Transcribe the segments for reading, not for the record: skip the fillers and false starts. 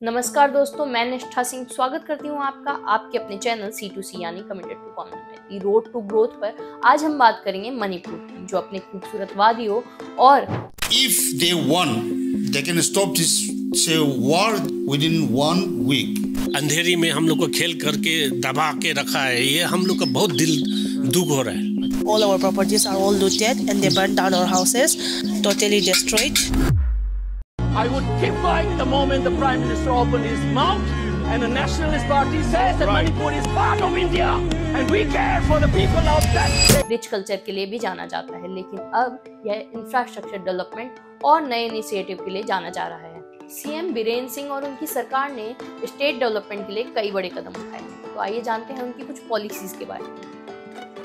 नमस्कार दोस्तों, मैं निष्ठा सिंह स्वागत करती हूँ आपका आपके अपने चैनल C2C यानी कमिटेड टू कॉमन में दी रोड टू ग्रोथ पर। आज हम बात करेंगे मणिपुर की, जो अपने खूबसूरत वादियों और If they want, they can stop this war within 1 week. अंधेरी में हम लोग को खेल करके दबा के रखा है, ये हम लोग का बहुत दिल दुख हो रहा है। All our properties are all looted and they burned down our houses, totally destroyed. I would keep quiet the moment the Prime Minister opened his mouth and the Nationalist Party says that Manipur is part of India and we care for the people of that. Rich culture के लिए भी जाना जाता है, लेकिन अब यह infrastructure development और नए इनिशिएटिव के लिए जाना जा रहा है। सीएम बीरेन सिंह और उनकी सरकार ने स्टेट डेवलपमेंट के लिए कई बड़े कदम उठाए हैं। तो आइए जानते हैं उनकी कुछ पॉलिसीज के बारे में।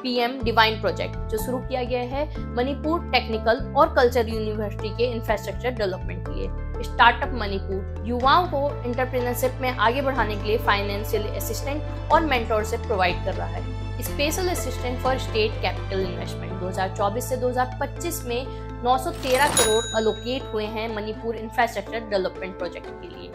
पीएम डिवाइन प्रोजेक्ट जो शुरू किया गया है मणिपुर टेक्निकल और कल्चर यूनिवर्सिटी के इंफ्रास्ट्रक्चर डेवलपमेंट के लिए। स्टार्टअप मणिपुर युवाओं को एंटरप्रेन्योरशिप में आगे बढ़ाने के लिए फाइनेंशियल असिस्टेंट और मेंटोरशिप प्रोवाइड कर रहा है। Special assistant for state capital investment 2024 से 2025 में 913 करोड़ अलोकेट हुए हैं मणिपुर इंफ्रास्ट्रक्चर डेवलपमेंट प्रोजेक्ट के लिए।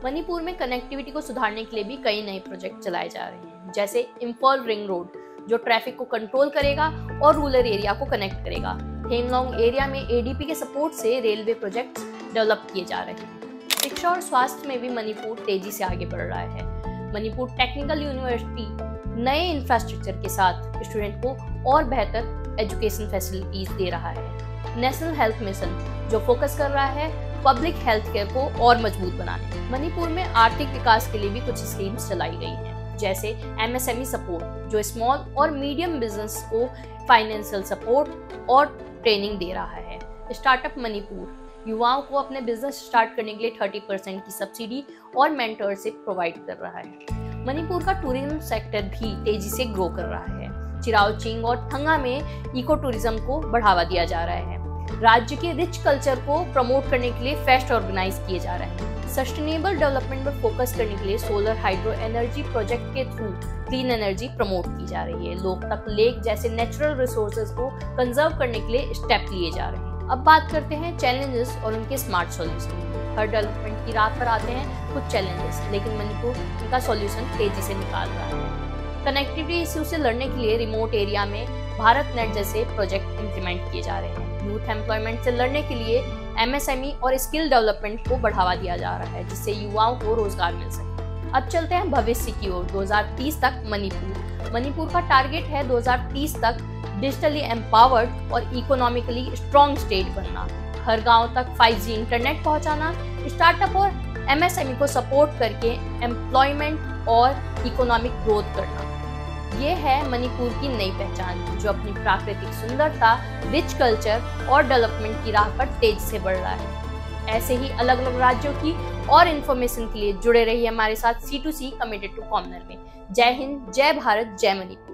मणिपुर में कनेक्टिविटी को सुधारने के लिए भी कई नए प्रोजेक्ट चलाए जा रहे हैं, जैसे इंफॉल रिंग रोड जो ट्रैफिक को कंट्रोल करेगा और रूरल एरिया को कनेक्ट करेगा। हेमलोंग एरिया में एडीपी के सपोर्ट से रेलवे प्रोजेक्ट्स डेवलप किए जा रहे हैं। शिक्षा और स्वास्थ्य में भी मणिपुर तेजी से आगे बढ़ रहा है। मणिपुर टेक्निकल यूनिवर्सिटी नए इंफ्रास्ट्रक्चर के साथ स्टूडेंट को और बेहतर एजुकेशन फैसिलिटीज दे रहा है। नेशनल हेल्थ मिशन जो फोकस कर रहा है पब्लिक हेल्थ केयर को और मजबूत बनाने। मणिपुर में आर्थिक विकास के लिए भी कुछ स्कीम्स चलाई गई हैं, जैसे एमएसएमई सपोर्ट जो स्मॉल और मीडियम बिजनेस को फाइनेंशियल सपोर्ट और ट्रेनिंग दे रहा है। स्टार्टअप मणिपुर युवाओं को अपने बिजनेस स्टार्ट करने के लिए 30% की सब्सिडी और मेंटरशिप प्रोवाइड कर रहा है। मणिपुर का टूरिज्म सेक्टर भी तेजी से ग्रो कर रहा है। चिराओचिंग और थंगा में इको टूरिज्म को बढ़ावा दिया जा रहा है। राज्य के रिच कल्चर को प्रमोट करने के लिए फेस्ट ऑर्गेनाइज किए जा रहे हैं। सस्टेनेबल डेवलपमेंट पर फोकस करने के लिए सोलर हाइड्रो एनर्जी प्रोजेक्ट के थ्रू क्लीन एनर्जी प्रमोट की जा रही है। लोकतक लेक जैसे नेचुरल रिसोर्सेज को कंजर्व करने के लिए स्टेप लिए जा रहे हैं। अब बात करते हैं चैलेंजेस और उनके स्मार्ट सॉल्यूशन। हर डेवलपमेंट की राह पर आते हैं कुछ चैलेंजेस, लेकिन मणिपुर उनका सॉल्यूशन तेजी से निकाल रहा है। कनेक्टिविटी इश्यू से लड़ने के लिए रिमोट एरिया में भारत नेट जैसे प्रोजेक्ट इम्प्लीमेंट किए जा रहे हैं। यूथ एम्प्लॉयमेंट से लड़ने के लिए एमएसएमई और स्किल डेवलपमेंट को बढ़ावा दिया जा रहा है, जिससे युवाओं को रोजगार मिल सके। अब चलते हैं भविष्य की ओर। 2030 तक मणिपुर का टारगेट है 2030 तक डिजिटली एम्पावर्ड और इकोनॉमिकली स्ट्रॉन्ग स्टेट बनना, हर गांव तक 5G इंटरनेट पहुंचाना, स्टार्टअप और एमएसएमई को सपोर्ट करके एम्प्लॉयमेंट और इकोनॉमिक ग्रोथ करना। ये है मणिपुर की नई पहचान जो अपनी प्राकृतिक सुंदरता, रिच कल्चर और डेवलपमेंट की राह पर तेजी से बढ़ रहा है। ऐसे ही अलग अलग राज्यों की और इन्फॉर्मेशन के लिए जुड़े रहिए हमारे साथ C2C कमिटेड टू कॉमनर में। जय हिंद, जय भारत, जय मणिपुर।